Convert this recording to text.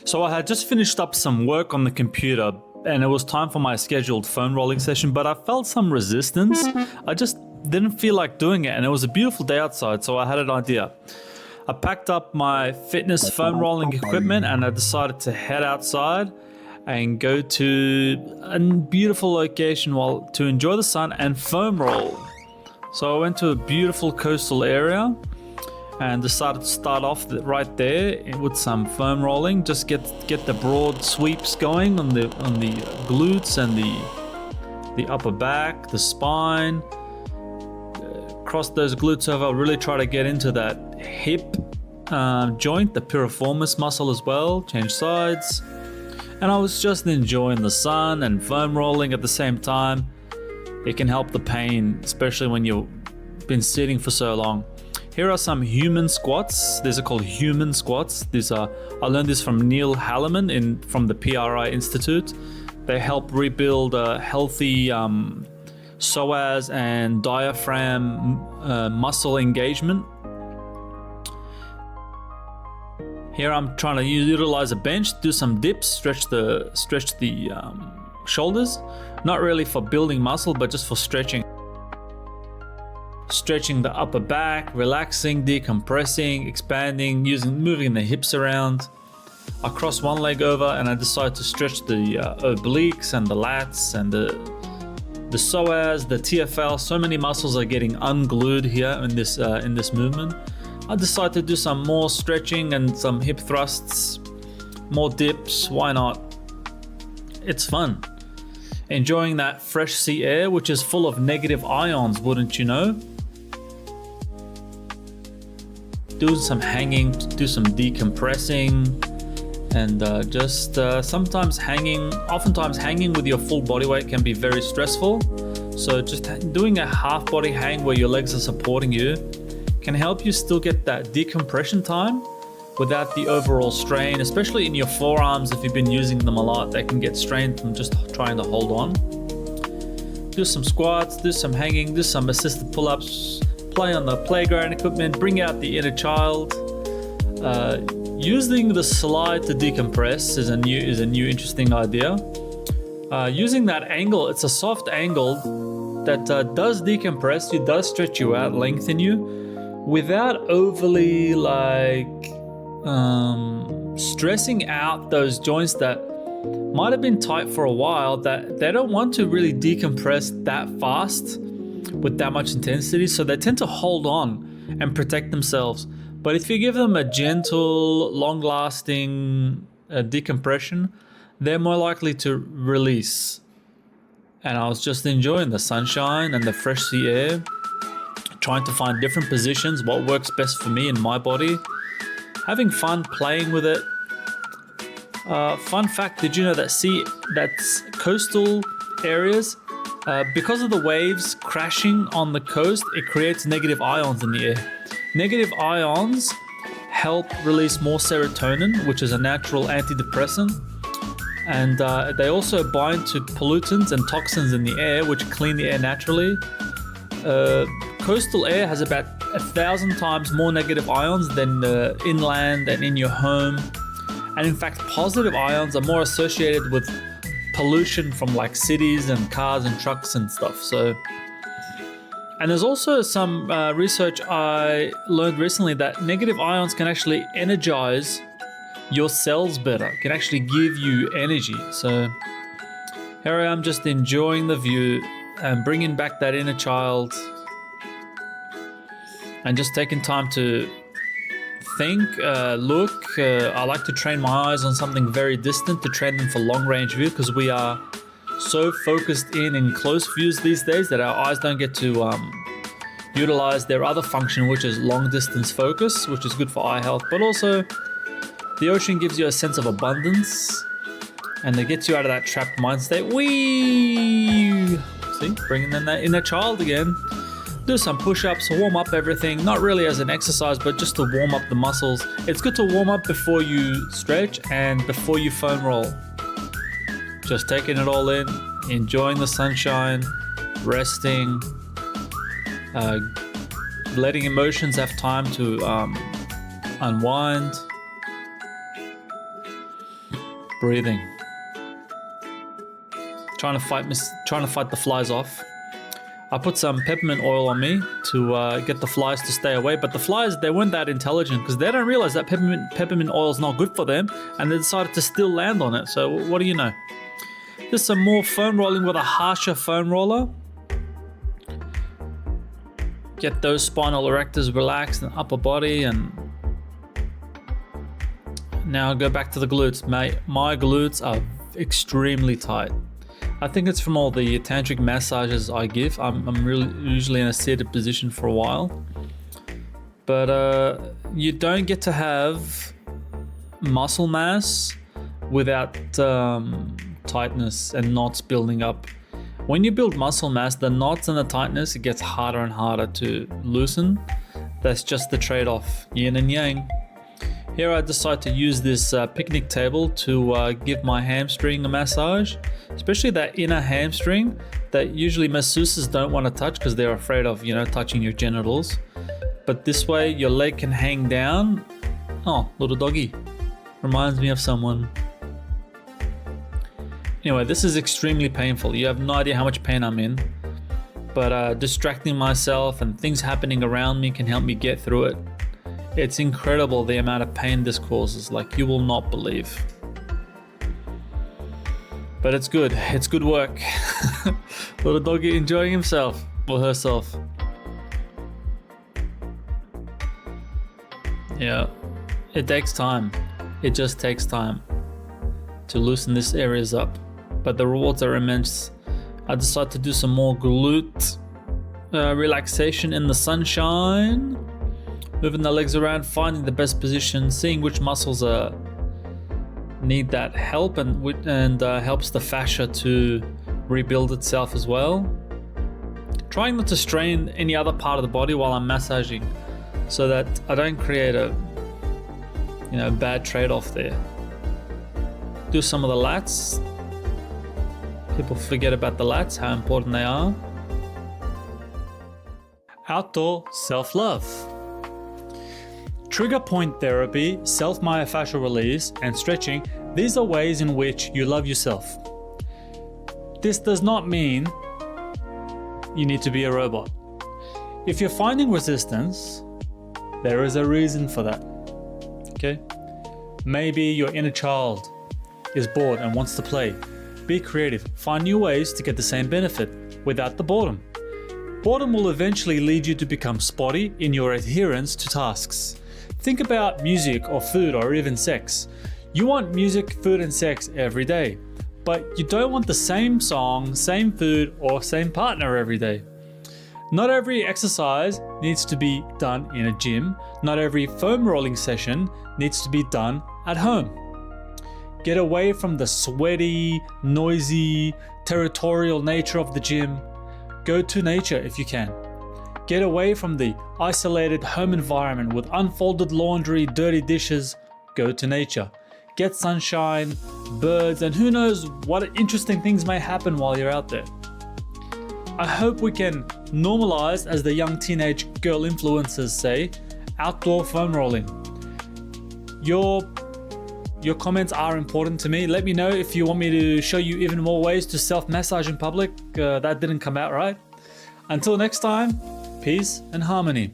So I had just finished up some work on the computer and it was time for my scheduled foam rolling session, but I felt some resistance. I just didn't feel like doing it, and it was a beautiful day outside, so I had an idea. I packed up my fitness foam rolling equipment and I decided to head outside and go to a beautiful location to enjoy the sun and foam roll. So I went to a beautiful coastal area and decided to start off right there with some foam rolling. Just get the broad sweeps going on the glutes and the upper back, the spine. Cross those glutes over. Really try to get into that hip joint, the piriformis muscle as well. Change sides. And I was just enjoying the sun and foam rolling at the same time. It can help the pain, especially when you've been sitting for so long. Here are some human squats. These are called human squats. I learned this from Neil Halleman from the PRI Institute. They help rebuild a healthy psoas and diaphragm muscle engagement. Here I'm trying to utilize a bench, do some dips, stretch the shoulders. Not really for building muscle, but just for stretching. Stretching the upper back, relaxing, decompressing, expanding, moving the hips around. I cross one leg over and I decide to stretch the obliques and the lats and the psoas, the TFL. So many muscles are getting unglued here in this movement. I decide to do some more stretching and some hip thrusts, more dips. Why not? It's fun. Enjoying that fresh sea air, which is full of negative ions, wouldn't you know? Do some hanging, do some decompressing, and oftentimes hanging with your full body weight can be very stressful. So just doing a half body hang where your legs are supporting you can help you still get that decompression time without the overall strain, especially in your forearms. If you've been using them a lot, they can get strained from just trying to hold on. Do some squats, do some hanging, do some assisted pull-ups, play on the playground equipment, bring out the inner child. Using the slide to decompress is a new interesting idea. Using that angle, it's a soft angle that does decompress you, does stretch you out, lengthen you, without overly stressing out those joints that might have been tight for a while, that they don't want to really decompress that fast with that much intensity, so they tend to hold on and protect themselves. But if you give them a gentle, long-lasting decompression, they're more likely to release. And I was just enjoying the sunshine and the fresh sea air, trying to find different positions, what works best for me and my body, having fun playing with it. Fun fact, did you know that's coastal areas, because of the waves crashing on the coast, it creates negative ions in the air. Negative ions help release more serotonin, which is a natural antidepressant. And they also bind to pollutants and toxins in the air, which clean the air naturally. Coastal air has about 1,000 times more negative ions than inland and in your home. And in fact, positive ions are more associated with pollution from like cities and cars and trucks and stuff. And there's also some research I learned recently that negative ions can actually energize your cells better, can actually give you energy. So here I am, just enjoying the view and bringing back that inner child and just taking time to think, look. I like to train my eyes on something very distant to train them for long range view, because we are so focused in close views these days that our eyes don't get to utilize their other function, which is long distance focus, which is good for eye health. But also the ocean gives you a sense of abundance and it gets you out of that trapped mind state. Whee! See, bringing in that inner child again. Do some push-ups, warm up everything, not really as an exercise, but just to warm up the muscles. It's good to warm up before you stretch and before you foam roll. Just taking it all in, enjoying the sunshine, resting, letting emotions have time to unwind. breathing. Trying to fight the flies off. I put some peppermint oil on me to get the flies to stay away, but the flies, they weren't that intelligent because they don't realize that peppermint oil is not good for them, and they decided to still land on it. So what do you know? Just some more foam rolling with a harsher foam roller. Get those spinal erectors relaxed and upper body, and now go back to the glutes. My glutes are extremely tight. I think it's from all the tantric massages I give. I'm really usually in a seated position for a while, but you don't get to have muscle mass without tightness and knots building up. When you build muscle mass, the knots and the tightness, it gets harder and harder to loosen. That's just the trade-off, yin and yang. Here I decide to use this picnic table to give my hamstring a massage, especially that inner hamstring that usually masseuses don't want to touch because they're afraid of, touching your genitals. But this way your leg can hang down. Oh, little doggy. Reminds me of someone. Anyway, this is extremely painful. You have no idea how much pain I'm in, but distracting myself and things happening around me can help me get through it. It's incredible the amount of pain this causes, like you will not believe. But it's good work. Little doggy enjoying himself or herself. Yeah, it takes time. It just takes time to loosen these areas up, but the rewards are immense. I decided to do some more glute relaxation in the sunshine. Moving the legs around, finding the best position, seeing which muscles need that help and helps the fascia to rebuild itself as well. Trying not to strain any other part of the body while I'm massaging so that I don't create a bad trade-off there. Do some of the lats. People forget about the lats, how important they are. Outdoor self-love. Trigger point therapy, self-myofascial-release, and stretching, these are ways in which you love yourself. This does not mean you need to be a robot. If you're finding resistance, there is a reason for that. Okay? Maybe your inner child is bored and wants to play. Be creative. Find new ways to get the same benefit without the boredom. Boredom will eventually lead you to become spotty in your adherence to tasks. Think about music or food or even sex. You want music, food, and sex every day, but you don't want the same song, same food, or same partner every day. Not every exercise needs to be done in a gym. Not every foam rolling session needs to be done at home. Get away from the sweaty, noisy, territorial nature of the gym. Go to nature if you can. Get away from the isolated home environment with unfolded laundry, dirty dishes. Go to nature. Get sunshine, birds, and who knows what interesting things may happen while you're out there. I hope we can normalize, as the young teenage girl influencers say, outdoor foam rolling. Your comments are important to me. Let me know if you want me to show you even more ways to self-massage in public. That didn't come out right. Until next time, peace and harmony.